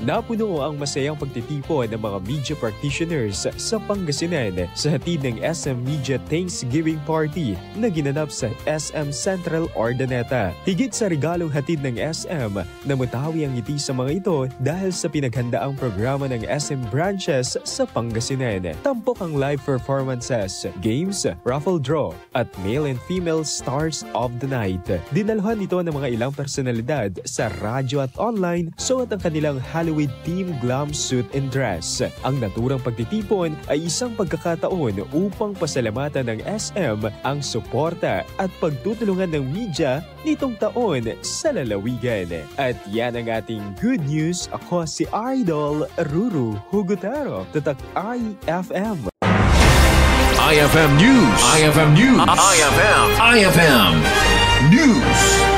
Napuno ang masayang pagtitipon ng mga media practitioners sa Pangasinan sa hatid ng SM Media Thanksgiving Party na ginanap sa SM Central Ordaneta. Higit sa regalong hatid ng SM, namutawi ang ngiti sa mga ito dahil sa pinaghandaang programa ng SM branches sa Pangasinan. Tampok ang live performances, games, raffle draw, at male and female stars of the night. Dinalhan ito ng mga ilang personalidad sa radyo at online suot ang kanilang Halloween team glam suit and dress. Ang naturang pagtitipon ay isang pagkakataon upang pasalamatan ng SM ang suporta at pagtutulungan ng media nitong taon sa lalawigan. At yan ang ating good news. Ako si Idol Ruru Hugutero, Tatak IFM. IFM News. IFM News. IFM News.